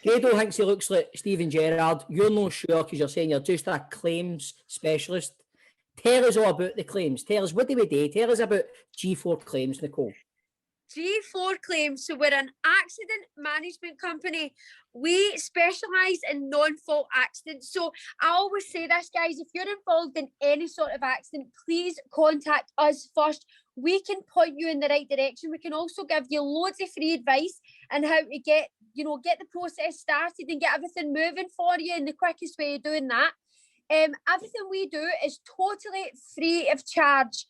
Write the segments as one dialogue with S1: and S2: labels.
S1: Hedo thinks he looks like Steven Gerrard. You're not sure because you're saying you're just a claims specialist. Tell us all about the claims. Tell us, what do we do? Tell us about G4 Claims, Nicole.
S2: G4 Claims, so we're an accident management company. We specialise in non-fault accidents. So I always say this, guys, if you're involved in any sort of accident, please contact us first. We can point you in the right direction. We can also give you loads of free advice on how to get the process started and get everything moving for you in the quickest way of doing that. Everything we do is totally free of charge.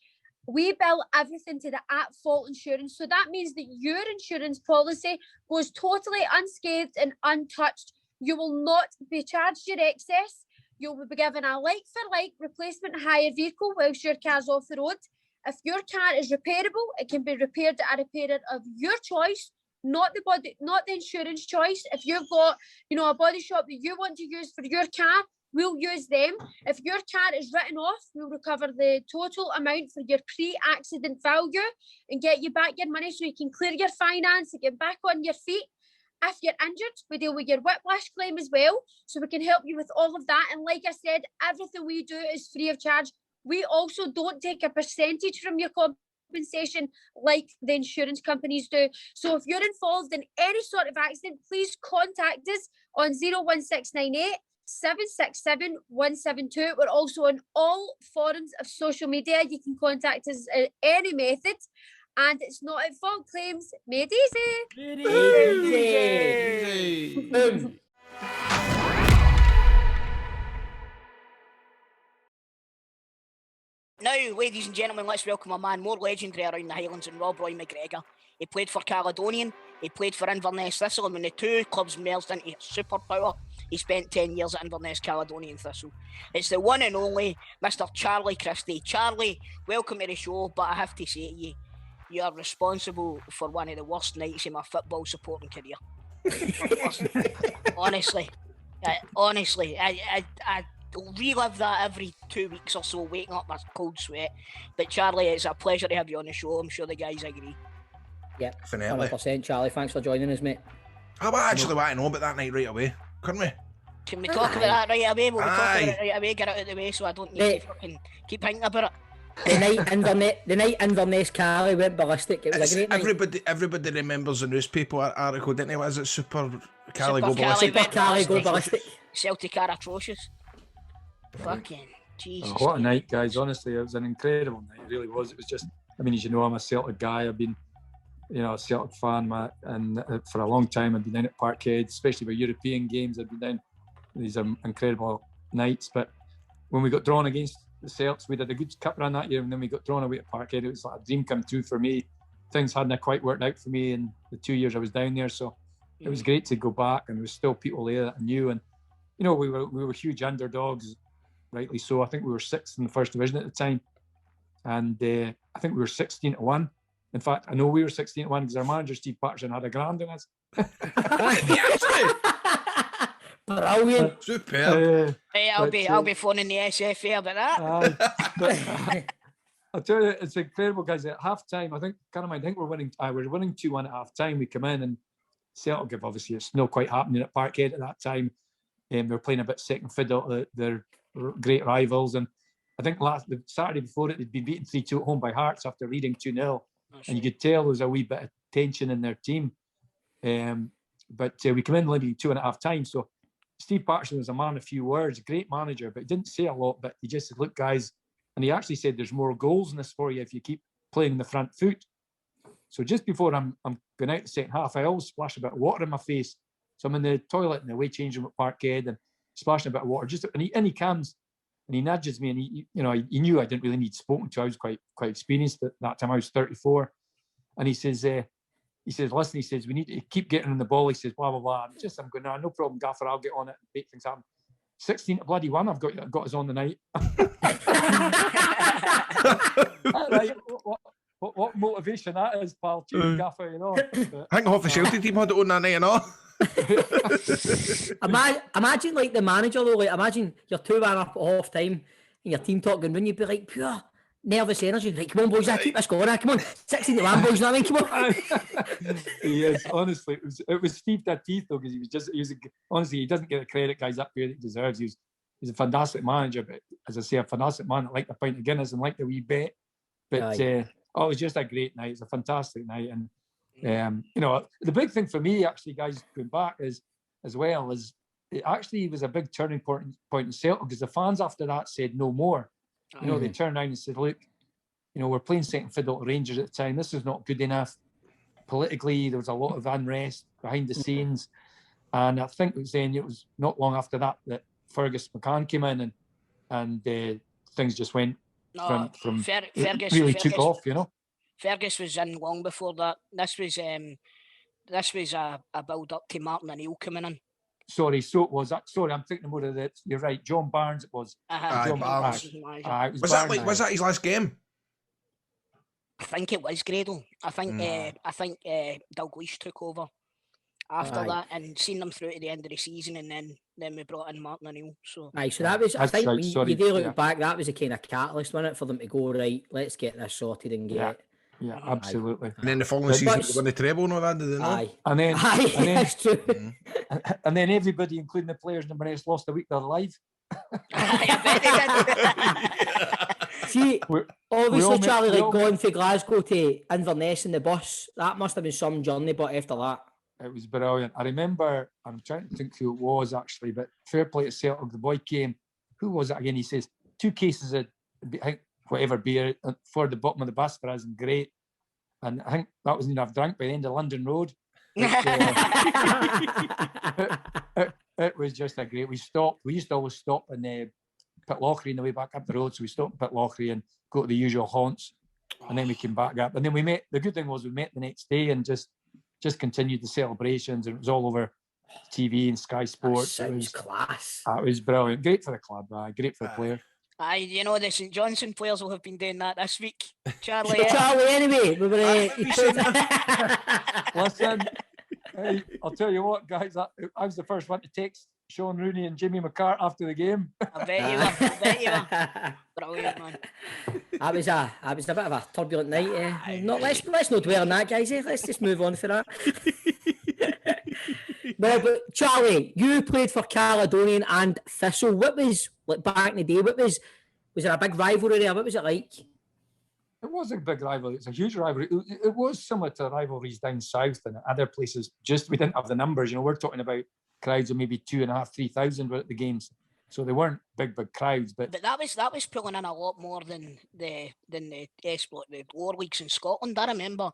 S2: We bill everything to the at-fault insurance. So that means that your insurance policy goes totally unscathed and untouched. You will not be charged your excess. You'll be given a like-for-like replacement hire vehicle whilst your car's off the road. If your car is repairable, it can be repaired at a repairer of your choice, not the insurance choice. If you've got, a body shop that you want to use for your car, we'll use them. If your car is written off, we'll recover the total amount for your pre-accident value and get you back your money so you can clear your finance and get back on your feet. If you're injured, we deal with your whiplash claim as well, so we can help you with all of that. And like I said, everything we do is free of charge. We also don't take a percentage from your compensation like the insurance companies do. So if you're involved in any sort of accident, please contact us on 01698 767 172. We're also on all forums of social media. You can contact us at any method, and it's not at fault claims made easy.
S1: Boom.
S3: Now, ladies and gentlemen, let's welcome a man more legendary around the Highlands than Rob Roy McGregor. He played for Caledonian, he played for Inverness Thistle, and when the two clubs merged into a superpower, he spent 10 years at Inverness Caledonian Thistle. It's the one and only Mr. Charlie Christie. Charlie, welcome to the show, but I have to say to you, you are responsible for one of the worst nights in my football supporting career. Honestly, I relive that every 2 weeks or so, waking up in a cold sweat. But Charlie, it's a pleasure to have you on the show. I'm sure the guys agree.
S1: Yeah,
S4: definitely.
S1: 100%, Charlie. Thanks for joining us, mate.
S4: I actually want to know about that night right away, couldn't we?
S3: Can we talk about that right away? Will we talk about it right away? Get it out of the way so I don't need to fucking keep thinking about it.
S1: The night Inverness Cali went ballistic. It was a great
S4: night. Everybody remembers the newspaper article, didn't they? What is it? Super Cali go ballistic.
S1: Super Cali go ballistic.
S3: Celtic are atrocious. Fucking Jesus.
S5: Oh, what a night, guys. Honestly, it was an incredible night. It really was. It was just, I mean, as you know, I'm a Celtic guy. I've been, a Celtic fan, and for a long time I've been down at Parkhead, especially with European games. I've been down. These are incredible nights. But when we got drawn against the Celts, we did a good cup run that year, and then we got drawn away at Parkhead. It was like a dream come true for me. Things hadn't quite worked out for me in the 2 years I was down there, so it was great to go back, and there was still people there that I knew, and we were huge underdogs, rightly so. I think we were sixth in the first division at the time, and I think we were 16-1. In fact, I know we were 16-1 because our manager Steve Patterson had a grand on us.
S1: Brilliant.
S4: Superb.
S3: Hey, I'll be phoning the SFA about that.
S5: I'll tell you, it's incredible, guys. At half time, I think we're winning. We're winning 2-1 at half time. We come in, and Celtic, obviously, it's not quite happening at Parkhead at that time. They were playing a bit second fiddle. They're great rivals, and I think the Saturday before it, they'd been beaten 3-2 at home by Hearts after leading 2-0, and you could tell there was a wee bit of tension in their team. But we come in leading 2 and a half time, so Steve Patterson was a man of few words, great manager, but he didn't say a lot. But he just said, "Look, guys," and he actually said, "There's more goals in this for you if you keep playing in the front foot." So just before I'm going out the second half, I always splash a bit of water in my face. So I'm in the toilet in the away change room at Parkhead and splashing a bit of water. And he comes and he nudges me, and he knew I didn't really need spoken to. I was quite experienced at that time. I was 34, and he says, "Listen," he says, "we need to keep getting on the ball." He says, "Blah blah blah." I'm going, "No problem, Gaffer. I'll get on it and make things happen." 16-1. I've got us on the night. Right, what motivation that is, pal. Cheers, Gaffer,
S4: I think half the Celtic team had it on that night,
S1: Imagine like the manager though. Like, imagine you're 2-1 up at half time, and your team talking, wouldn't you be like, "Pure, nervous energy. Right, come on, boys, I keep this going. Come on, 16-1, boys. You know what I mean? Come on.
S5: Yes, honestly, it was Steve Tateeth though, because honestly, he doesn't get the credit, guys, up here that he deserves. He's a fantastic manager, but as I say, a fantastic man that liked a pint of Guinness and liked a wee bet. But it was just a great night. It's a fantastic night, and the big thing for me, actually, guys, going back is it actually was a big turning point in Celtic, because the fans after that said no more. They turned around and said, look, we're playing second fiddle to Rangers at the time. This is not good enough. Politically, there was a lot of unrest behind the scenes. And I think it was not long after that Fergus McCann came in and things just went from
S3: Fergus
S5: took off,
S3: Fergus was in long before that. This was a build up to Martin O'Neill coming in.
S5: Sorry, so it was. Sorry, I'm thinking more of that. You're right. John Barnes, it was.
S3: John
S4: Barnes. Was that his last game?
S3: I think it was Gradle. I think Dalglish took over after that and seen them through to the end of the season, and then we brought in Martin O'Neill. So
S1: that was. I think you do look back. That was a kind of catalyst, wasn't it, for them to go right? Let's get this sorted and get.
S5: Yeah, absolutely.
S4: And then the following season, they won the treble and all that, did they not?
S5: And then,
S1: that's true.
S5: And then everybody, including the players in Inverness, lost a week of their life.
S1: See, obviously, Charlie, going from Glasgow to Inverness in the bus, that must have been some journey, but after that.
S5: It was brilliant. I remember, I'm trying to think who it was actually, but fair play to Celtic, the boy came, who was it again? He says, 2 cases of, I think, whatever beer for the bottom of the bus for us, and great. And I think that was enough drunk by the end of London Road. It was just a great. We used to always stop in Pitlochry on the way back up the road. So we stopped in Pitlochry and go to the usual haunts, and then we came back up. And then we met. The good thing was we met the next day and just continued the celebrations, and it was all over TV and Sky Sports.
S1: It was class.
S5: It was brilliant. Great for the club. Great for the players.
S3: The St Johnstone players will have been doing that this week. Charlie.
S1: Anyway, we were.
S5: Listen, I'll tell you what, guys. I was the first one to text Sean Rooney and Jimmy McCart after the game.
S3: I bet you were. Brilliant, man.
S1: That was a bit of a turbulent night. Let's not dwell on that, guys. Let's just move on for that. No, but Charlie, you played for Caledonian and Thistle. What was, like, back in the day? Was there a big rivalry there? What was it like?
S5: It was a big rivalry. It's a huge rivalry. It was similar to rivalries down south and other places. Just we didn't have the numbers. We're talking about crowds of maybe 2,500, 3,000 were at the games, so they weren't big crowds. But
S3: that was pulling in a lot more than the lower leagues in Scotland. I remember,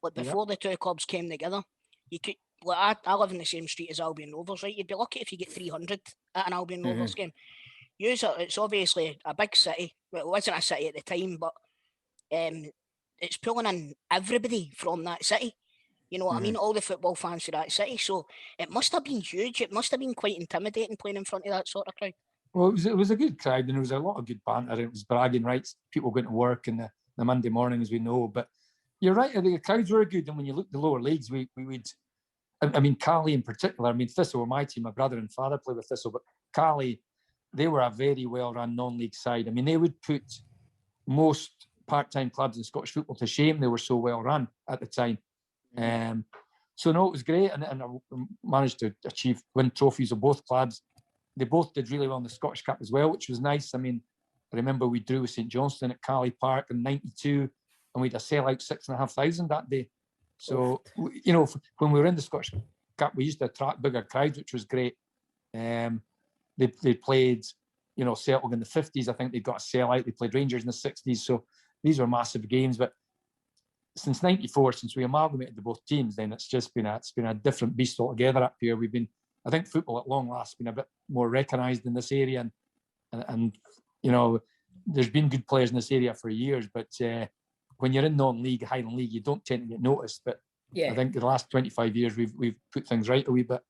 S3: like, before the two clubs came together, you could. Like, I live in the same street as Albion Rovers, right? You'd be lucky if you get 300 at an Albion Rovers game. It's obviously a big city. Well, it wasn't a city at the time, but it's pulling in everybody from that city. You know what I mean? All the football fans for that city. So it must have been huge. It must have been quite intimidating playing in front of that sort of crowd.
S5: Well, it was a good crowd, and there was a lot of good banter. It was bragging rights, people going to work in the Monday mornings, we know. But you're right, the crowds were good. And when you look at the lower leagues, we would... I mean, Cali in particular, Thistle were my team. My brother and father played with Thistle, but Cali, they were a very well-run non-league side. I mean, they would put most part-time clubs in Scottish football to shame. They were so well-run at the time. So, no, it was great. And I managed to win trophies of both clubs. They both did really well in the Scottish Cup as well, which was nice. I mean, I remember we drew with St Johnstone at Cali Park in '92, and we had a sellout 6,500 that day. So, when we were in the Scottish Cup, we used to attract bigger crowds, which was great. They played, Celtic in the 50s. I think they got a sellout. They played Rangers in the 60s. So these were massive games. But since '94, since we amalgamated the both teams, then it's been a different beast altogether up here. I think football at long last been a bit more recognised in this area, and there's been good players in this area for years, but. When you're in non-league, Highland League, you don't tend to get noticed. But I think the last 25 years, we've put things right a wee bit.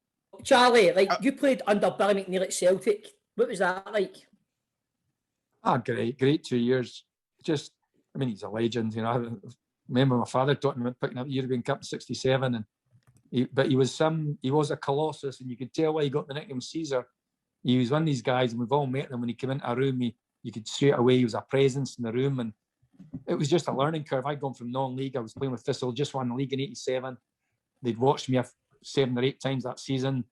S1: Charlie, you played under Billy McNeil at Celtic. What was that like?
S5: Great 2 years. He's a legend. I remember my father talking about picking up the European Cup in '67, and he was a colossus, and you could tell why he got the nickname Caesar. He was one of these guys, and we've all met him. When he came into a room, you could straight away he was a presence in the room, and it was just a learning curve. I'd gone from non-league. I was playing with Thistle, just won the league in '87. They'd watched me 7 or 8 times that season,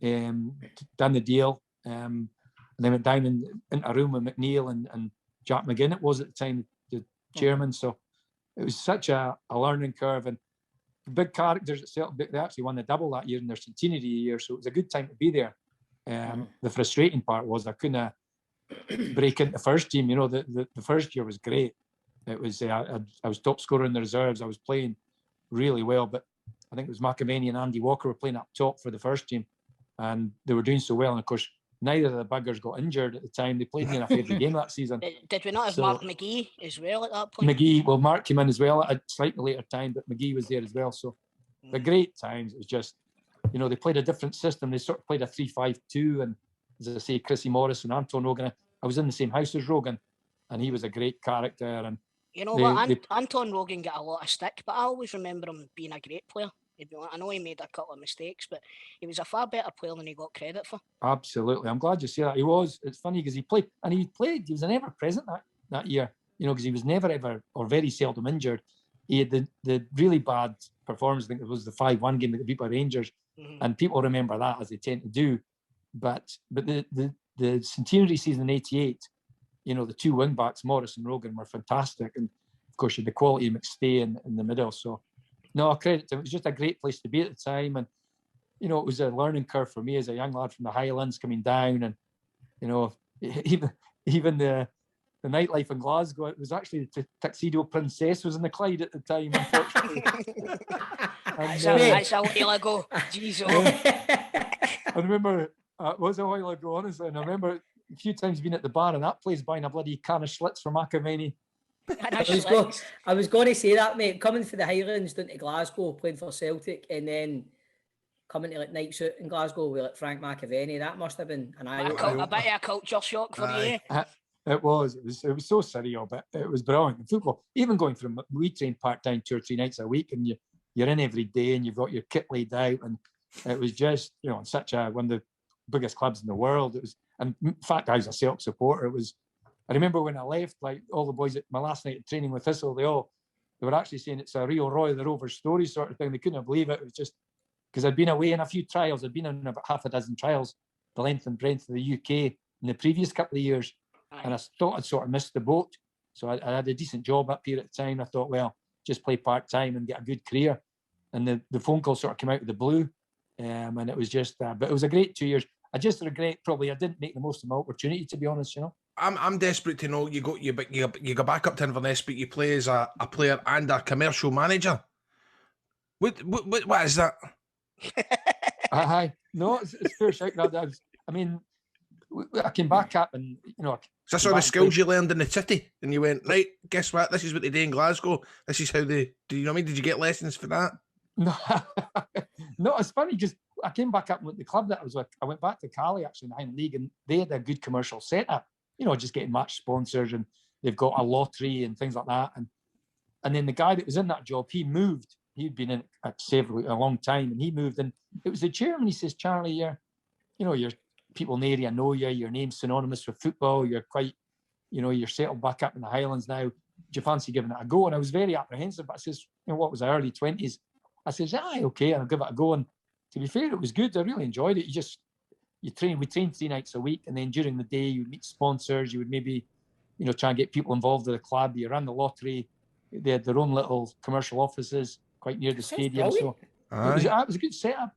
S5: done the deal, and then went down into a room with McNeil and Jack McGinn, it was at the time, the chairman. So it was such a learning curve, and big characters at Celtic. They actually won the double that year in their centenary year, so it was a good time to be there. The frustrating part was I couldn't break into the first team. You know, the first year was great. It was I was top scorer in the reserves. I was playing really well, but I think it was McAvenny and Andy Walker were playing up top for the first team, and they were doing so well. And of course, neither of the buggers got injured at the time. They played near enough every game that season.
S3: Did we not have Mark McGee as well at that point?
S5: Mark came in as well at a slightly later time, but McGee was there as well. So the great times. It was just, you know, they played a different system. They sort of played a 3-5-2, and as I say, Christie Morris and Anton Rogan. I was in the same house as Rogan, and he was a great character. And
S3: you know what, Anton Rogan got a lot of stick, but I always remember him being a great player. I know he made a couple of mistakes, but he was a far better player than he got credit for. Absolutely.
S5: I'm glad you say that. He was. It's funny because he played, he was never present that year, you know, because he was never ever or very seldom injured. He had the really bad performance. I think it was the 5-1 game that they beat by Rangers, and people remember that, as they tend to do. But the centenary season in '88, you know, the 2 wing backs, Morris and Rogan, were fantastic, and of course you had the quality of McStay in the middle. So no, credit to him. It was just a great place to be at the time, and you know, it was a learning curve for me as a young lad from the Highlands coming down, and you know, even the nightlife in Glasgow. It was actually the Tuxedo Princess was in the Clyde at the time, unfortunately.
S3: That's a while ago. Jeez,
S5: I remember it was a while ago, honestly, and I remember a few times being at the bar and that place buying a bloody can of Schlitz for McAvenny.
S1: I was going to say that, mate. Coming for the Highlands down to Glasgow, playing for Celtic, and then coming to like nights out in Glasgow with like Frank McAvenny, that must have been an eye-opener.
S3: A bit of a culture shock for you.
S5: It was so surreal, but it was brilliant. And football, even going from, we trained part-time 2 or 3 nights a week, and you're in every day, and you've got your kit laid out, and it was just, you know, such one of the biggest clubs in the world. It was, and in fact, I was a Celtic supporter. I remember when I left, like all the boys at my last night of training with Thistle, they were actually saying it's a real Roy the Rover story sort of thing. They couldn't believe it. It was just because I'd been away in a few trials. I'd been in about half a dozen trials, the length and breadth of the UK in the previous couple of years. And I thought I'd sort of missed the boat. So I had a decent job up here at the time. I thought, well, just play part-time and get a good career. And the phone call sort of came out of the blue. And it was just, but it was a great 2 years. I just regret probably I didn't make the most of my opportunity, to be honest, you know.
S4: I'm desperate to know, you go back up to Inverness, but you play as a player and a commercial manager. What is that?
S5: Hi. No, it's fair shout. I mean, I came back up and, you know.
S4: Is this all the skills you learned in the city? And you went, right, guess what? This is what they do in Glasgow. This is how they, do you know what I mean? Did you get lessons for that?
S5: No, no, it's funny because I came back up with the club that I was with. I went back to Cali actually in the Highland League, and they had a good commercial setup, you know, just getting match sponsors, and they've got a lottery and things like that. And then the guy that was in that job, he moved. He'd been in it at a long time, and he moved. And it was the chairman. He says, Charlie, your people in the area know you. Your name's synonymous with football. You're quite, you know, you're settled back up in the Highlands now. Do you fancy giving it a go? And I was very apprehensive, but I says, you know, what was I, early 20s? I says, aye, okay, and I'll give it a go. And to be fair, it was good. I really enjoyed it. We trained 3 nights a week, and then during the day you would meet sponsors. You would maybe, you know, try and get people involved with the club. You ran the lottery. They had their own little commercial offices quite near the stadium. So it was a good setup.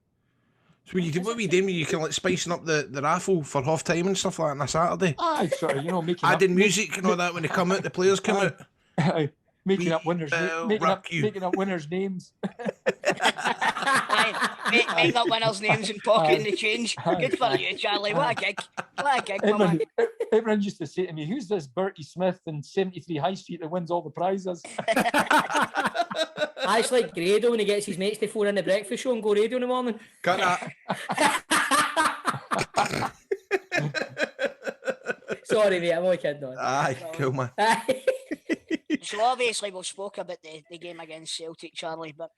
S4: So what were you doing? You kind of like spicing up the raffle for half time and stuff like that on a Saturday?
S5: Aye, sort of, you know,
S4: adding music and all that when they come out, the players come out.
S5: Making up winners' names.
S3: Make up winners' names and pocketing the change. Good for you, Charlie. What a gig. My man.
S5: Everyone used to say to me, who's this Bertie Smith in 73 High Street that wins all the prizes?
S1: I just like Grado when he gets his mates to phone in the breakfast show and go radio in the morning.
S4: Cut that.
S1: Sorry, mate, I'm only kidding on.
S4: Aye, cool, man.
S3: So obviously we've spoke about the game against Celtic, Charlie, but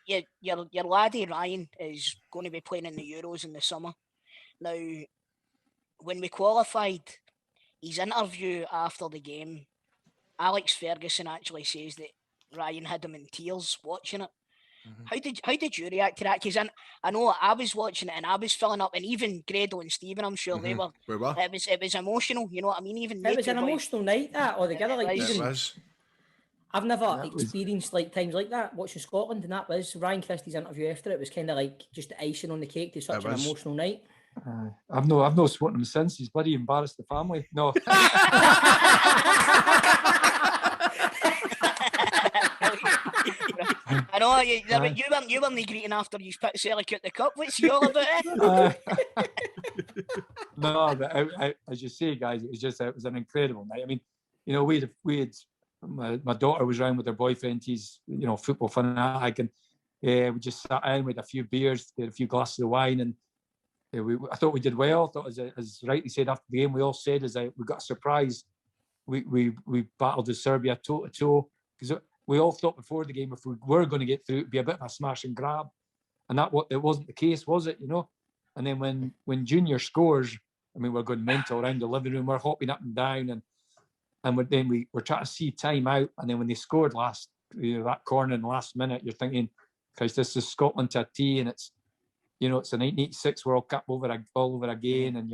S3: your laddie Ryan is going to be playing in the Euros in the summer. Now, when we qualified, his interview after the game, Alex Ferguson actually says that Ryan had him in tears watching it. How did you react to that? Because I know I was watching it and I was filling up, and even Grado and Stephen, I'm sure they were.
S4: We were.
S3: It was emotional. You know what I mean? Even
S1: It was an emotional night that altogether. Like
S3: was.
S1: even
S4: It was.
S1: I've never experienced like times like that watching Scotland, and that was Ryan Christie's interview after it was kind of like just the icing on the cake to such an emotional night.
S5: I've no spoken to him since. He's bloody embarrassed the family. No.
S3: I know you weren't greeting after you put Celtic out the cup. What's you all about it?
S5: No, but as you say, guys, it was an incredible night. I mean, you know, we had my daughter was around with her boyfriend. He's, you know, football fanatic, and we just sat in with a few beers, had a few glasses of wine, and I thought we did well. I thought, as rightly said after the game, we all said we got a surprise. We battled with Serbia toe to toe, because we all thought before the game if we were going to get through, it'd be a bit of a smash and grab, and it wasn't the case, was it? You know. And then when Junior scores, I mean, we're going mental around the living room. We're hopping up and down, and then we're trying to see time out. And then when they scored that corner in the last minute, you're thinking, "Christ, this is Scotland to a T," and it's, you know, it's a 1986 World Cup all over again, and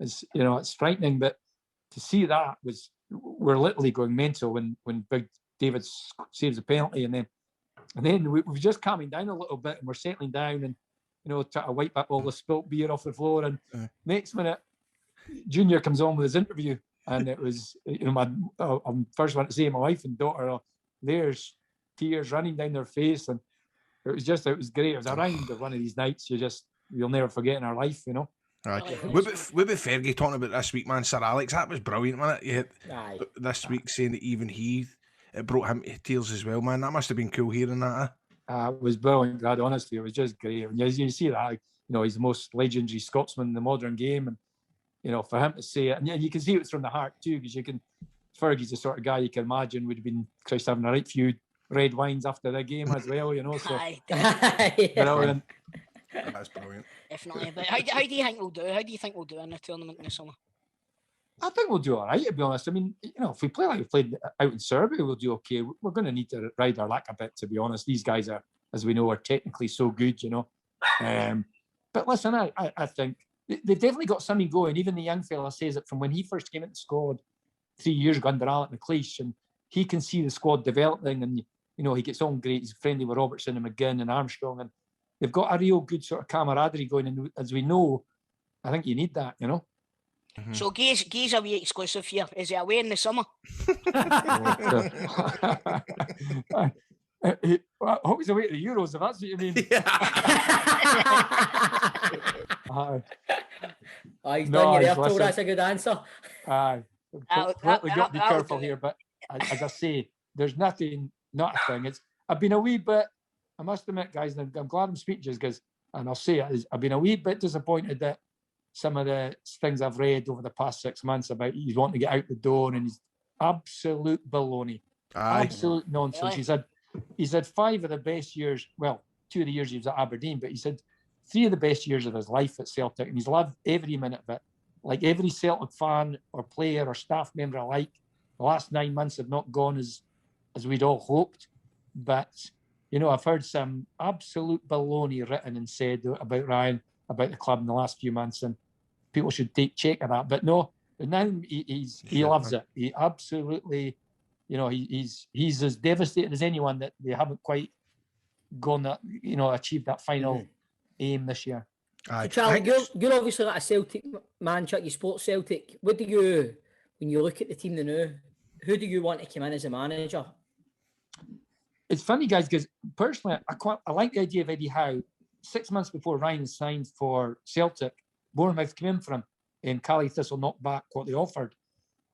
S5: it's frightening. But to see that we're literally going mental when Big David saves a penalty, and then we've just calming down a little bit, and we're settling down, and you know, try to wipe up all the spilt beer off the floor. And next minute, Junior comes on with his interview, and it was, you know, I'm first one to say my wife and daughter, there's tears running down their face, and it was great. It was a round of one of these nights you'll never forget in our life, you know.
S4: What about Fergie talking about this week, man? Sir Alex, that was brilliant, wasn't it? You had this week saying that even it brought him to tears as well, man. That must have been cool hearing that.
S5: It was brilliant, Brad. Honestly, it was just great. And you see that, you know, he's the most legendary Scotsman in the modern game, and you know, for him to say it, and you can see it was from the heart too, because Fergie's the sort of guy you can imagine would have been having a right few red wines after the game as well, you know. So brilliant.
S4: That's brilliant.
S3: Definitely. But how do you think we'll do? How do you think we'll do in the tournament in the summer?
S5: I think we'll do all right, to be honest. I mean, you know, if we play like we played out in Serbia, we'll do okay. We're going to need to ride our luck a bit, to be honest. These guys are, as we know, are technically so good, you know. But listen, I think they've definitely got something going. Even the young fella says it from when he first came into the squad 3 years ago under Alec McLeish, and he can see the squad developing, and, you know, he gets on great. He's friendly with Robertson and McGinn and Armstrong, and they've got a real good sort of camaraderie going. And as we know, I think you need that, you know.
S4: Mm-hmm.
S3: So Gay's a wee exclusive here. Is it away in the summer?
S5: I hope he's away at the Euros, if that's what you mean.
S1: He's done you there, Phil. That's a good answer.
S5: We've got to be careful here, but as I say, there's not a thing. I've been a wee bit, I must admit, guys, and I'm glad I'm speaking to you, because, and I'll say it, I've been a wee bit disappointed that some of the things I've read over the past 6 months about he's wanting to get out the door, and he's absolute baloney. Absolute nonsense.
S3: Really?
S5: He's had 5 of the best years, well, 2 of the years he was at Aberdeen, but he's had 3 of the best years of his life at Celtic, and he's loved every minute of it. Like every Celtic fan or player or staff member alike, the last 9 months have not gone as we'd all hoped. But, you know, I've heard some absolute baloney written and said about Ryan, about the club in the last few months, and people should take check of that. But no, now he loves it. He absolutely, you know, he's as devastated as anyone that they haven't quite gone that, you know, achieved that final aim this year.
S1: So Charlie, you're obviously like a Celtic man, Chuck. You support Celtic. What do you, when you look at the team now, who do you want to come in as a manager?
S5: It's funny, guys, because personally, I like the idea of Eddie Howe. 6 months before Ryan signed for Celtic, Bournemouth came in for him, and Cali Thistle knocked back what they offered.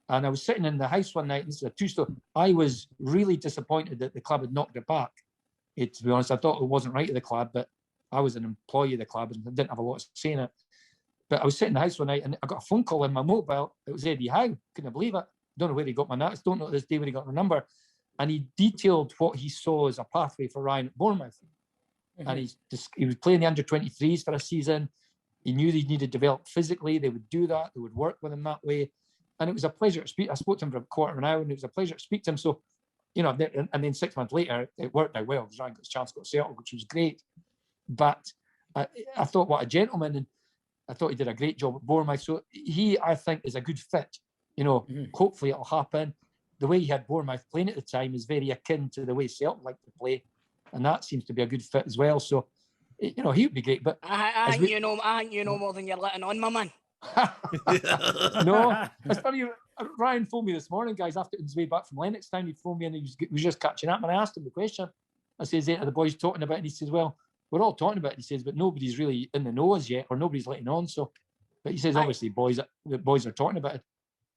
S5: And I was sitting in the house one night, and this is a two-story. I was really disappointed that the club had knocked it back. To be honest, I thought it wasn't right of the club, but I was an employee of the club and I didn't have a lot of say in it. But I was sitting in the house one night, and I got a phone call on my mobile. It was Eddie Howe. Couldn't believe it. Don't know where he got my nuts. Don't know to this day where he got the number. And he detailed what he saw as a pathway for Ryan at Bournemouth. And he was playing the under-23s for a season. He knew they needed to develop physically. They would do that. They would work with him that way. and it was a pleasure to speak. I spoke to him for a quarter of an hour, and it was a pleasure to speak to him. So, and then 6 months later, it worked out well because Ryan got his chance to go to Celtic, which was great. But I thought, what a gentleman, and I thought he did a great job at Bournemouth. So he, I think, is a good fit. Hopefully it'll happen. The way he had Bournemouth playing at the time is very akin to the way Celtic like to play, and that seems to be a good fit as well. So, he would be great. But
S3: I think you know more than you're letting on, my man.
S5: No, it's funny. Ryan phoned me this morning, guys, after his way back from Lennox Town. He phoned me and he was just catching up. And I asked him the question. I says, are the boys talking about it? And he says, well, we're all talking about it. He says, but nobody's really in the know as yet, or nobody's letting on. So, but he says, obviously, the boys are talking about it.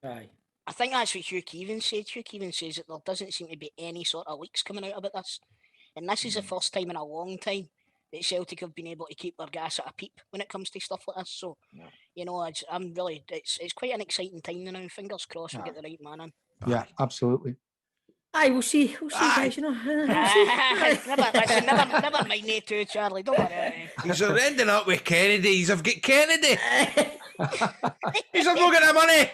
S1: Aye.
S3: I think that's what Hugh Keevan said. Hugh Keevan says that there doesn't seem to be any sort of leaks coming out about this. And this is the first time in a long time that Celtic have been able to keep their gas at a peep when it comes to stuff like this. So, it's quite an exciting time now. Fingers crossed we get the right man in.
S5: Yeah, absolutely.
S1: Aye, we'll see, guys.
S3: Never mind me too, Charlie. Don't worry.
S4: He's ending up with Kennedy. He's got Kennedy. He's not going to get money.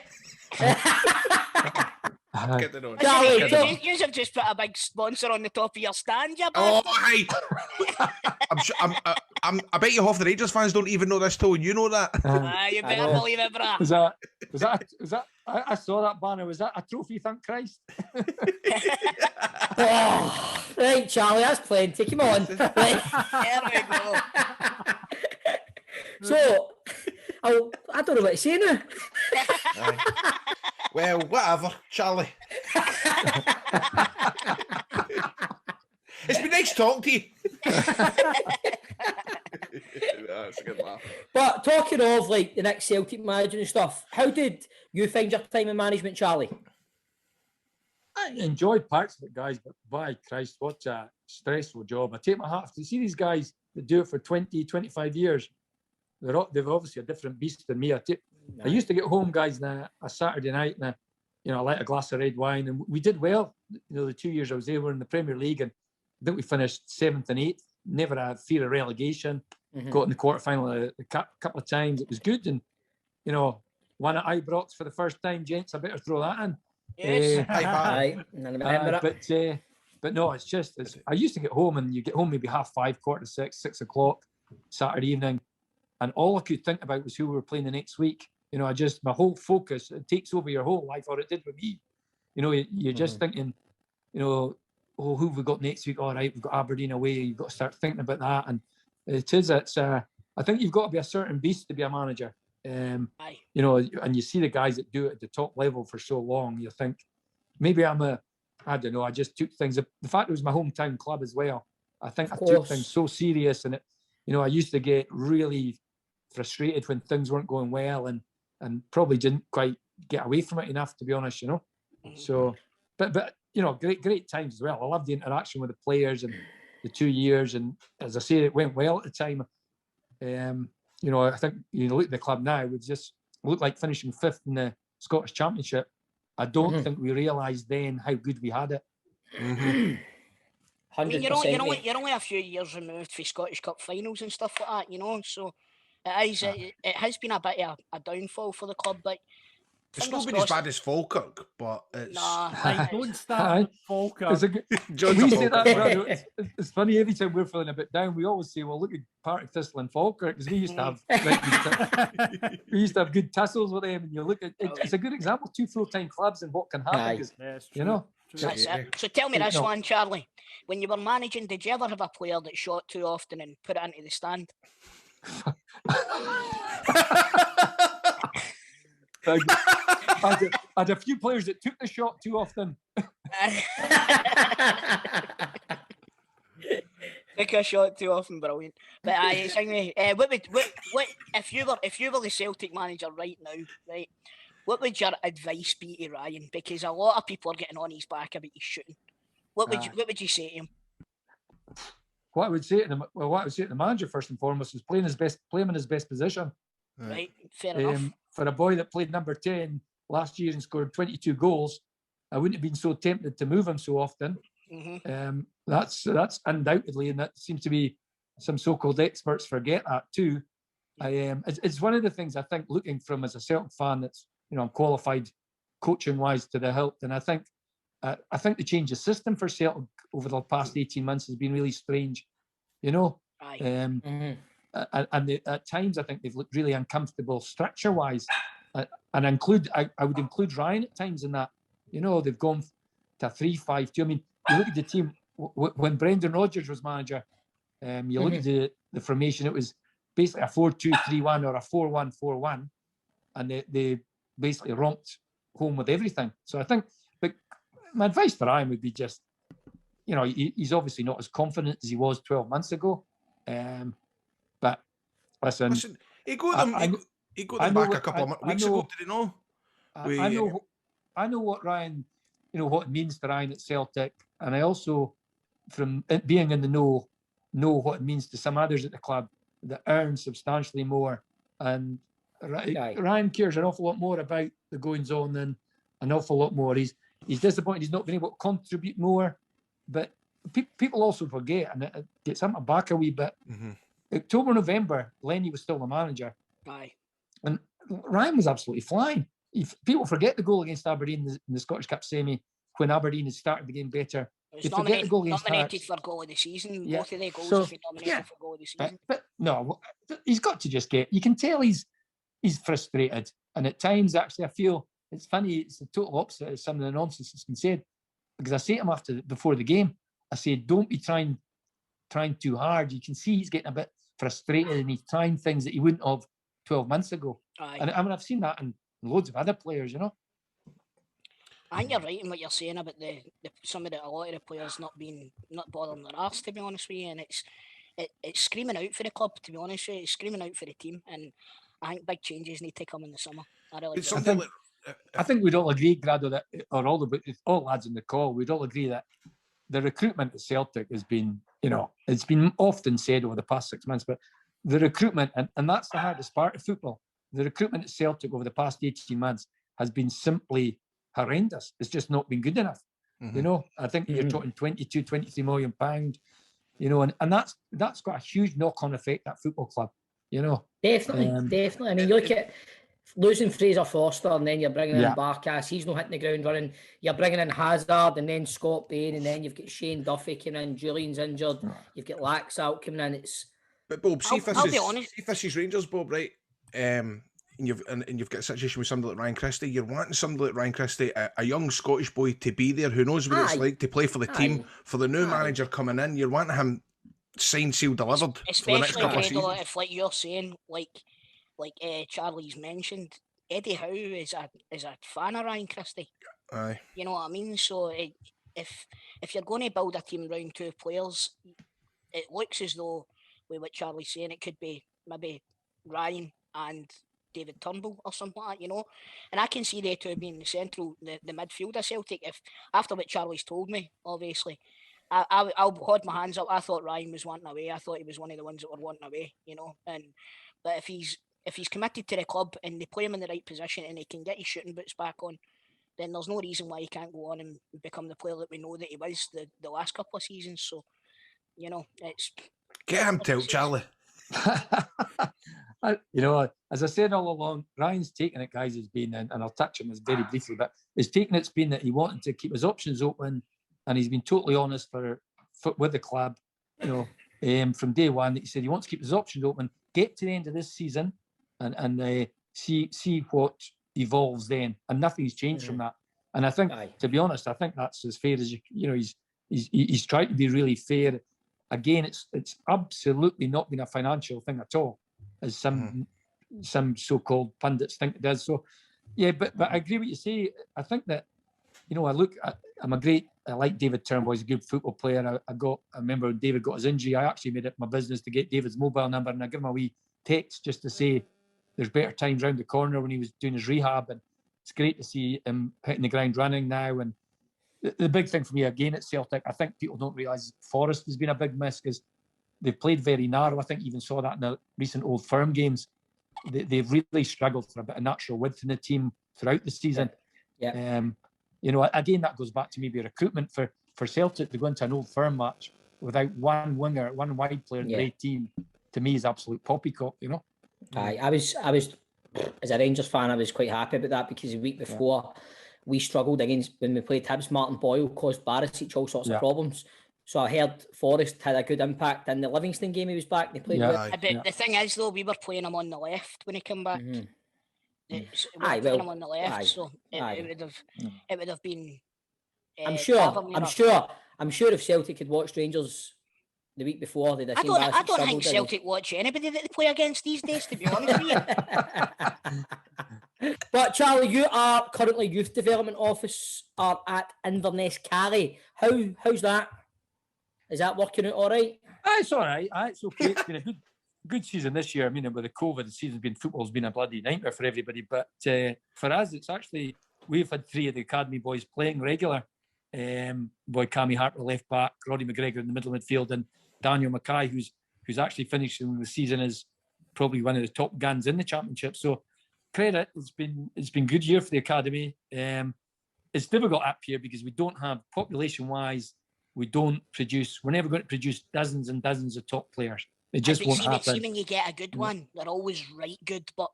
S3: Charlie, you have just put a big sponsor on the top of your stand, you bastard.
S4: Hey. I bet you half the Rangers fans don't even know this tone. You know that.
S3: You better believe it, brah.
S5: Was that? I saw that banner. Was that a trophy? Thank Christ.
S1: Right, Charlie, that's plenty. Come on. Right.
S3: There we go.
S1: So, I don't know what to say now.
S4: Well, whatever, Charlie. It's been nice talking to you. That's a good laugh.
S1: But talking of the next Celtic manager and stuff, how did you find your time in management, Charlie?
S5: I enjoyed parts of it, guys, but by Christ, what a stressful job. I take my hat off to see these guys that do it for 20, 25 years. They're obviously a different beast than me. I used to get home, guys, on a Saturday night, and I light a glass of red wine, and we did well. The 2 years I was there, we were in the Premier League, and I think we finished 7th and 8th. Never had fear of relegation. Got in the quarterfinal a couple of times. It was good, and won at Ibrox for the first time, gents. I better throw that in.
S3: Yes.
S5: But no, it's just I used to get home, and you get home maybe 5:30, 5:45, 6 o'clock Saturday evening, and all I could think about was who we were playing the next week. My whole focus, it takes over your whole life, or it did with me. You're just thinking, who have we got next week? All right, we've got Aberdeen away. You've got to start thinking about that. And I think you've got to be a certain beast to be a manager. And you see the guys that do it at the top level for so long, you think, maybe I don't know, I just took things. The fact it was my hometown club as well, I think I took things so serious. And I used to get really frustrated when things weren't going well, and probably didn't quite get away from it enough, to be honest, So, but great times as well. I loved the interaction with the players and the 2 years, and as I say, it went well at the time. I think look at the club now, we just look like finishing 5th in the Scottish Championship. I don't think we realised then how good we had it.
S1: 100%.
S3: I mean, you're only a few years removed from Scottish Cup finals and stuff like that, so it has been a bit of a downfall for the club, but
S4: it's not been as bad as Falkirk, but it's...
S6: Don't start Falkirk.
S5: It's funny, every time we're feeling a bit down, we always say, well, look at Partick Thistle and Falkirk, because we used to have good tussles with them, and you look at it's a good example, 2 full-time clubs and what can happen.
S3: So tell me this one, Charlie. When you were managing, did you ever have a player that shot too often and put it into the stand?
S5: I had a few players that took the shot too often.
S3: Took a shot too often, brilliant. But what if you were the Celtic manager right now, right? What would your advice be to Ryan? Because a lot of people are getting on his back about his shooting. What would you say to him?
S5: What I would say to them, what I would say to the manager first and foremost is play him in his best position.
S3: Right, fair enough.
S5: For a boy that played number 10 last year and scored 22 goals, I wouldn't have been so tempted to move him so often. That's undoubtedly, and that seems to be some so-called experts forget that too. It's one of the things I think, looking from as a Celtic fan, that's I'm qualified coaching wise to the hilt. And I think the change of system for Celtic over the past 18 months has been really strange, you know. And at times I think they've looked really uncomfortable structure wise, and I would include Ryan at times in that. You know, they've gone to 3-5-2. I mean, you look at the team when Brendan Rodgers was manager. You look at the formation; it was basically a 4-2-3-1 or a 4-1-4-1, and they basically romped home with everything. So I think, but my advice for Ryan would be just, you know, he's obviously not as confident as he was 12 months ago. But listen,
S4: he got them back a couple of weeks ago. Did he know?
S5: I know what Ryan, you know, what it means to Ryan at Celtic, and I also, from it being in the know what it means to some others at the club that earn substantially more. And Ryan cares an awful lot more about the goings on than an awful lot more. He's disappointed he's not been able to contribute more, but people also forget, and it gets him back a wee bit. October, November, Lenny was still the manager. And Ryan was absolutely flying. People forget the goal against Aberdeen in the Scottish Cup semi when Aberdeen had started the game better.
S3: He was nominated for goal of the season. Both of their goals have been nominated for goal of the season.
S5: But no, he's got to just get. You can tell he's frustrated, and at times actually I feel it's funny. It's the total opposite of some of the nonsense that's been said. Because I say to him before the game, I say, don't be trying too hard. You can see he's getting a bit frustrated, and he's trying things that he wouldn't have 12 months ago. And I mean, I've seen that in loads of other players, you know.
S3: I think you're right in what you're saying about a lot of the players not bothering their arse, to be honest with you, and it's screaming out for the club, to be honest with you. It's screaming out for the team, and I think big changes need to come in the summer.
S5: I think we'd all agree, Grado, that, or all lads in the call, we'd all agree that the recruitment at Celtic has been, you know, it's been often said over the past 6 months, but the recruitment, and that's the hardest part of football, the recruitment at Celtic over the past 18 months has been simply horrendous. It's just not been good enough. You know, I think you're talking 22, 23 million pounds, you know, and that's got a huge knock-on effect at football club, you know.
S1: Definitely. I mean, you look at losing Fraser Forster, and then you're bringing in Barkas. He's not hitting the ground running. You're bringing in Hazard, and then Scott Bain, and then you've got Shane Duffy coming in. Julian's injured. You've got Laxalt coming in.
S4: But Bob, see if this is Rangers, Bob, right? And you've got a situation with somebody like Ryan Christie. You're wanting somebody like Ryan Christie, a young Scottish boy, to be there who knows what it's like to play for the team. For the new manager coming in, you're wanting him signed, sealed, delivered for the next couple of seasons.
S3: If, like you're saying, like Charlie's mentioned, Eddie Howe is a fan of Ryan Christie.
S4: Aye.
S3: You know what I mean? So if you're going to build a team around two players, it looks as though, with what Charlie's saying, it could be maybe Ryan and David Turnbull or something like that, you know. And I can see they two being the midfield of Celtic. If after what Charlie's told me, obviously, I'll hold my hands up. I thought Ryan was wanting away. I thought he was one of the ones that were wanting away, you know. But if he's committed to the club and they play him in the right position and he can get his shooting boots back on, then there's no reason why he can't go on and become the player that we know that he was the last couple of seasons. So, you know, it's...
S4: Get him tilt, Charlie.
S5: You know, as I said all along, Ryan's taking it, guys, has been, and I'll touch on this very briefly, but his taking it's been that he wanted to keep his options open, and he's been totally honest with the club, you know, from day one, that he said he wants to keep his options open, get to the end of this season, and see what evolves then, and nothing's changed from that. And I think, to be honest, I think that's as fair as you know. He's tried to be really fair. Again, it's absolutely not been a financial thing at all, as some so-called pundits think it is. So, yeah, but I agree with you say. I think that, you know, I like David Turnbull. He's a good football player. I remember when David got his injury, I actually made it my business to get David's mobile number, and I give him a wee text just to say there's better times round the corner when he was doing his rehab, and it's great to see him hitting the ground running now. And the big thing for me, again, at Celtic, I think people don't realise Forrest has been a big miss because they've played very narrow. I think you even saw that in the recent Old Firm games. They've really struggled for a bit of natural width in the team throughout the season. Yeah. You know, again, that goes back to maybe recruitment for Celtic to go into an Old Firm match without one winger, one wide player in the right team. To me, is absolute poppycock. You know.
S1: I was as a Rangers fan, I was quite happy about that because the week before we struggled against when we played Hibs. Martin Boyle caused Barisic all sorts of problems. So I heard Forrest had a good impact in the Livingston game. He was back. They played.
S3: The thing is, though, we were playing him on the left when he came back. We were playing him on the left, so it would have been. I'm
S1: sure if Celtic had watched Rangers the week before, they'd have seen
S3: I don't think Celtic watch anybody that they play against these days, to be honest with
S1: you. But Charlie, you are currently youth development officer at Inverness Carry. How's that? Is that working out all right?
S5: It's all right. It's okay. It's been a good season this year. I mean, with the COVID, football's been a bloody nightmare for everybody. But for us, it's actually, we've had 3 of the academy boys playing regular. Boy Cammy Harper left back, Roddy McGregor in the middle midfield, and Daniel Mackay, who's actually finishing the season as probably one of the top guns in the championship. So credit, it's been good year for the academy. It's difficult up here because we don't have, population wise, we're never going to produce dozens and dozens of top players. It just won't happen.
S3: See, when you get a good one, they're always right good, but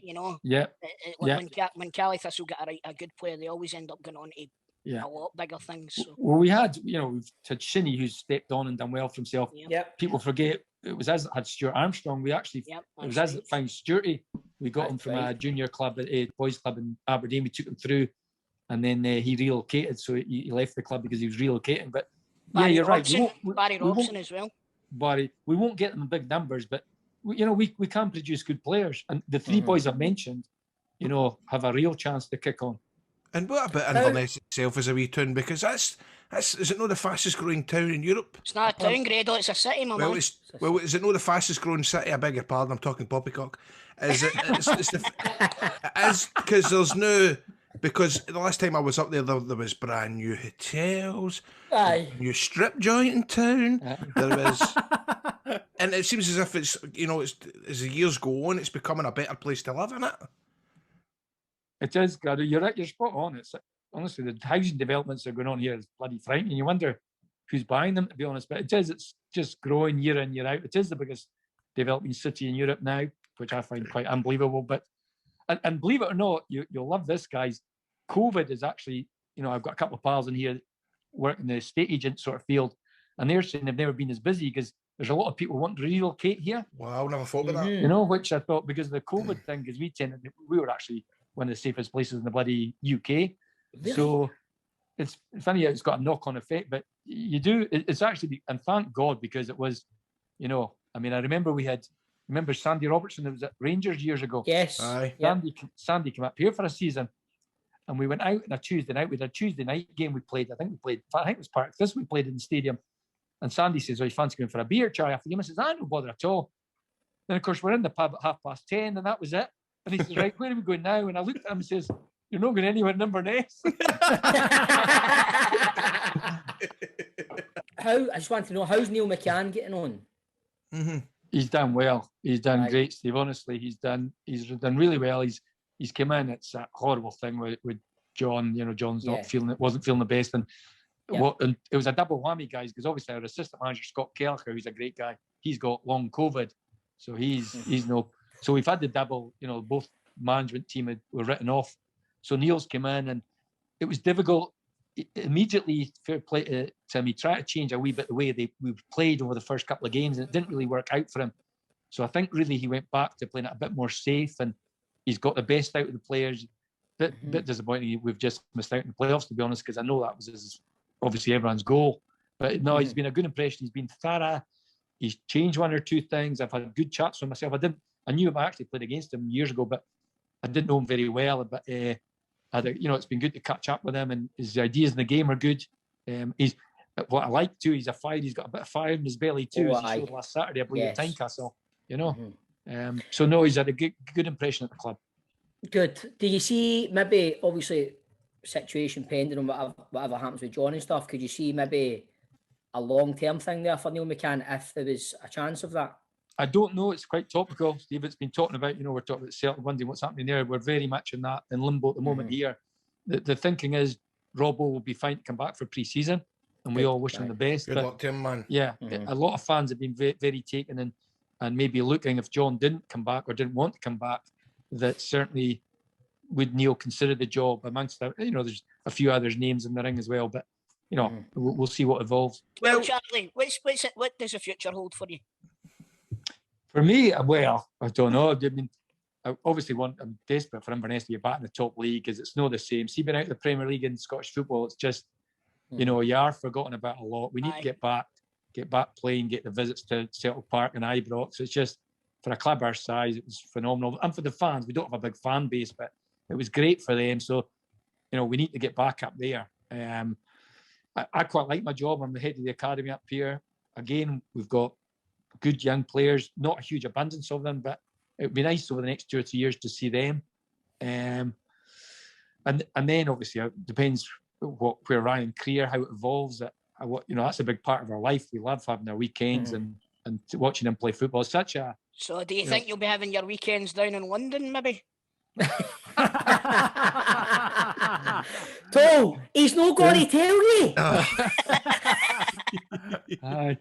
S3: you know, when Cali Thistle get a good player, they always end up going on to a lot bigger things. So.
S5: Well, we've had Shinnie, who's stepped on and done well for himself. People forget it was us that had Stuart Armstrong. It was us that found Stuarty. We got him from a junior club at a boys club in Aberdeen. We took him through, and then he relocated. So he left the club because he was relocating. But
S3: Barry
S5: you're
S3: Robson,
S5: right.
S3: Barry Robson as well.
S5: Barry, we won't get them in big numbers, but we can produce good players. And the 3 boys I've mentioned, have a real chance to kick on.
S4: And what about Inverness itself as a wee town? Because that's is it not the fastest growing town in Europe?
S3: It's not a town, Grado, it's a city, my man.
S4: Is it not the fastest growing city? I beg your pardon, I'm talking poppycock. Is it? Because there's no. Because the last time I was up there was brand new hotels, new strip joint in town. There was, and it seems as if it's as the years go on, it's becoming a better place to live, isn't it?
S5: It is, Grado. You're right. You're spot on. It's honestly the housing developments that are going on here is bloody frightening. You wonder who's buying them, to be honest. But it's just growing year in, year out. It is the biggest developing city in Europe now, which I find quite unbelievable. But and believe it or not, you'll love this, guys. COVID is actually, I've got a couple of pals in here working the estate agent sort of field, and they're saying they've never been as busy because there's a lot of people wanting to relocate here.
S4: Wow, never thought about that.
S5: Which I thought because of the COVID thing, because we were actually one of the safest places in the bloody UK. Really? So it's funny, it's got a knock-on effect, but it's actually, and thank God, because it was, I remember Sandy Robertson that was at Rangers years ago.
S1: Yes.
S5: Sandy came up here for a season, and we went out on a Tuesday night. We had a Tuesday night game we played. I think it was Park. This we played in the stadium. And Sandy says, "Oh, you fancy going for a beer, Charlie?" After the game, I says, "I don't bother at all." Then, of course, we're in the pub at 10:30, and that was it. And he says, "Right, where are we going now?" And I looked at him and says, "You're not going anywhere in Inverness."
S1: I just want to know, how's Neil McCann getting on?
S4: Mm-hmm.
S5: He's done well. He's done great, Steve. Honestly, he's done really well. He's come in. It's that horrible thing with John. John's wasn't feeling the best, and it was a double whammy, guys, because obviously our assistant manager Scott Kelleher, who's a great guy, he's got long COVID, so he's no. So we've had the double. Both management team were written off. So Neil's come in, and it was difficult. Immediately, fair play to him, he tried to change a wee bit the way we played over the first couple of games, and it didn't really work out for him. So I think really he went back to playing it a bit more safe, and he's got the best out of the players. Bit disappointing we've just missed out in the playoffs, to be honest, because I know that was obviously everyone's goal. But no, he's been a good impression. He's been thorough. He's changed one or two things. I've had good chats with myself. I knew I actually played against him years ago, but I didn't know him very well. But it's been good to catch up with him, and his ideas in the game are good. He's what I like too. He's a fire. He's got a bit of fire in his belly too, as he showed last Saturday, I believe, at Tynecastle. So no, he's had a good impression at the club.
S1: Good. Do you see maybe, obviously, situation pending on whatever happens with John and stuff? Could you see maybe a long-term thing there for Neil McCann if there was a chance of that?
S5: I don't know. It's quite topical, Steve. It's been talking about, we're talking about Celtic, wondering what's happening there. We're very much in limbo at the moment here. The thinking is Robbo will be fine to come back for pre-season, and we all wish him the best.
S4: Good luck to him, man.
S5: Yeah, a lot of fans have been very, very taken and maybe looking if John didn't come back or didn't want to come back, that certainly would Neil consider the job amongst there's a few others names in the ring as well, but we'll see what evolves.
S3: Well, Charlie, what does the future hold for you?
S5: For me, well, I don't know. I mean, I'm desperate for Inverness to be back in the top league, because it's not the same. See, being out of the Premier League in Scottish football, it's just, you are forgotten about a lot. We need to get back playing, get the visits to Celtic Park and Ibrox. It's just, for a club our size, it was phenomenal. And for the fans, we don't have a big fan base, but it was great for them. So, we need to get back up there. I quite like my job. I'm the head of the academy up here. Again, we've got good young players, not a huge abundance of them, but it would be nice over the next 2 or 3 years to see them. And then obviously it depends where Ryan career, how it evolves. That's a big part of our life. We love having our weekends and watching him play football. It's such a.
S3: So do you think you'll be having your weekends down in London, maybe?
S1: Tom, he's not going to tell you.
S5: Aye.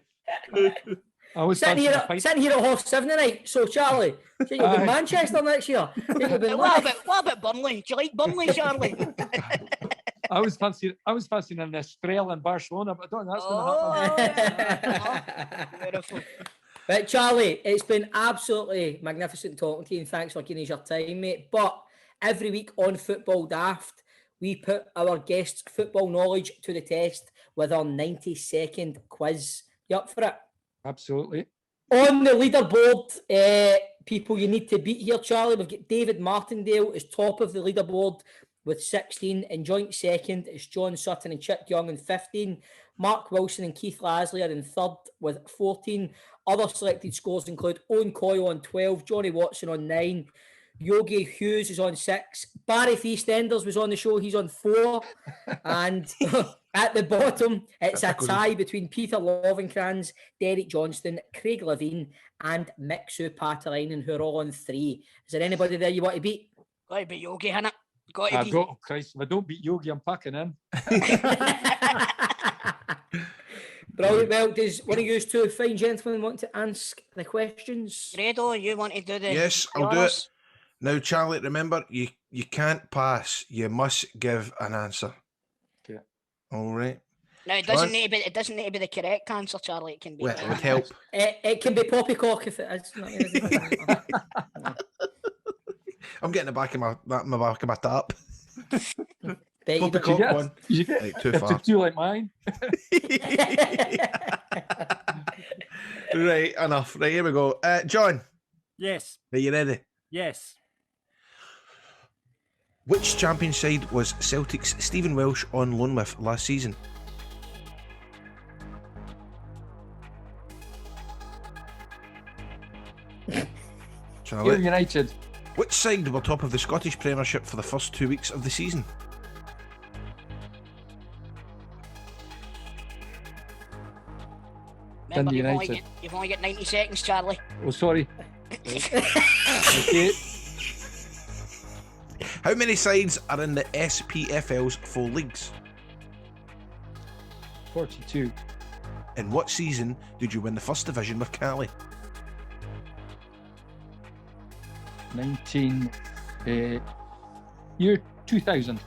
S5: I was
S1: sitting here at 7:30 tonight. So Charlie, you'll be in Manchester next year.
S3: What about Burnley? Do you like Burnley, Charlie?
S5: I was fancying an Estrella in Barcelona, but I don't think that's going to happen.
S3: Beautiful.
S1: But Charlie, it's been absolutely magnificent talking to you, and thanks for giving us your time, mate. But every week on Football Daft, we put our guests' football knowledge to the test with our 90-second quiz. You up for it?
S5: Absolutely.
S1: On the leaderboard, people you need to beat here, Charlie, we've got David Martindale as top of the leaderboard with 16. In joint second is John Sutton and Chip Young in 15. Mark Wilson and Keith Lasley are in third with 14. Other selected scores include Owen Coyle on 12, Johnny Watson on 9, Yogi Hughes is on 6, Barry Eastenders was on the show, he's on 4, and at the bottom it's a tie between Peter Lovenkrands, Derek Johnston, Craig Levine and Mixu Patarainen, who are all on 3. Is there anybody there you want to beat?
S3: Got to beat Yogi, innit?
S5: Christ, if I don't beat Yogi, I'm packing in.
S1: Brilliant. Well, does one of you two fine gentlemen want to ask the questions?
S3: Fredo, you want to do the...
S4: Yes, I'll do it. Now, Charlie, remember, you can't pass. You must give an answer.
S5: Okay.
S4: All right.
S3: Now, it doesn't need to be the correct answer, Charlie. It can be...
S4: Well, it would help.
S1: It can be poppycock if it is.
S4: I'm getting the back of my tap.
S1: Poppycock
S4: one.
S5: You get
S4: like, too far.
S5: Too like mine.
S4: Right, enough. Right, here we go. John.
S6: Yes.
S4: Are you ready?
S6: Yes.
S4: Which champion side was Celtic's Stephen Welsh on loan with last season? Charlie.
S5: United.
S4: Which side were top of the Scottish Premiership for the first 2 weeks of the season?
S3: Remember, you've only got 90 seconds, Charlie.
S5: Oh, sorry. Okay.
S4: How many sides are in the SPFL's 4 leagues?
S5: 42.
S4: In what season did you win the first division with Cali?
S5: 2000.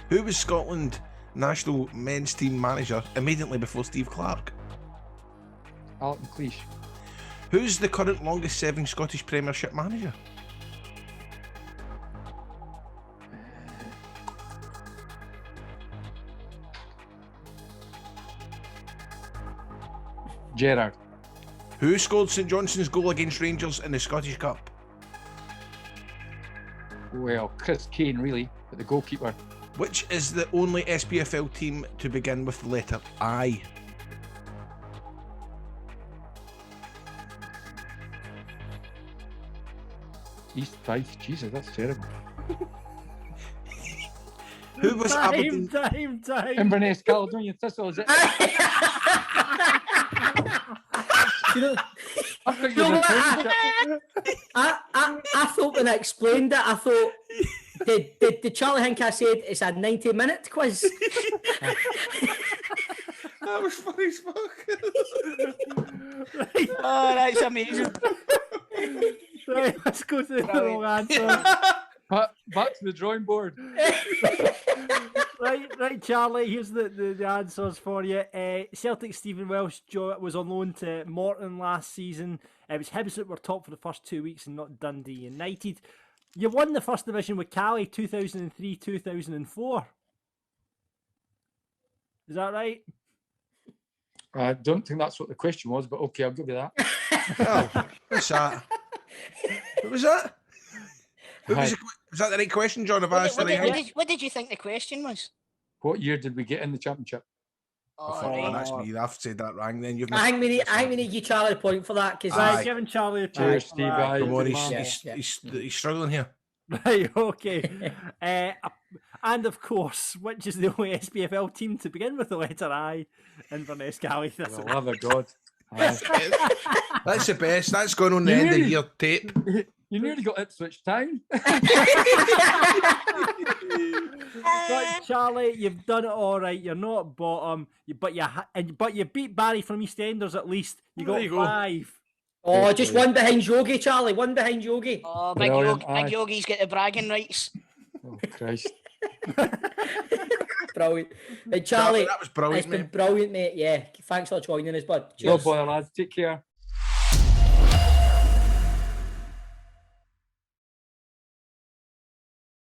S4: Who was Scotland national men's team manager immediately before Steve Clarke?
S5: Alton Cleash.
S4: Who's the current longest serving Scottish Premiership manager?
S5: Gerrard.
S4: Who scored St Johnson's goal against Rangers in the Scottish Cup?
S5: Well, Chris Kane, really, but the goalkeeper.
S4: Which is the only SPFL team to begin with the letter I?
S5: East Fife. Jesus, that's terrible.
S4: Who was Aberdeen?
S6: Time.
S5: Inverness, Caledonian Thistle, is it?
S1: I thought when I explained it, I thought, did Charlie think I said it's a 90-minute quiz?
S4: That was funny as fuck.
S3: Oh, that's amazing.
S6: Right, let's go to the wrong answer.
S5: back to the drawing board.
S6: Right, Charlie. Here's the answers for you. Celtic Stephen Welsh was on loan to Morton last season. It was Hibs that were top for the first 2 weeks and not Dundee United. You won the first division with Cali 2003-2004. Is that right?
S5: I don't think that's what the question was, but okay, I'll give you that.
S4: Oh, what's that? What was that? Was that the right question, John?
S3: What did you think the question was?
S5: What year did we get in the championship?
S4: That's me. I've said that wrong. Then you've.
S1: I think we need you Charlie a point for that because
S6: giving Charlie a
S5: cheers, Steve.
S4: Come on, he's struggling here.
S6: Right, okay. And of course, which is the only SPFL team to begin with the letter I? Inverness, Cali.
S5: For the love of God.
S4: That's the best. That's going on the end of year tape.
S5: You nearly got Ipswich Town.
S6: Right, Charlie, you've done it all right. You're not bottom, but you beat Barry from EastEnders at least. You got 5.
S1: Oh, just one behind Yogi, Charlie. One behind Yogi.
S3: Oh, Big Yogi's got the bragging rights.
S5: Oh, Christ.
S1: Brilliant. Hey, Charlie,
S4: that was brilliant,
S1: it's been brilliant, mate. Yeah, thanks for joining us, bud.
S5: No bother, lads. Take care.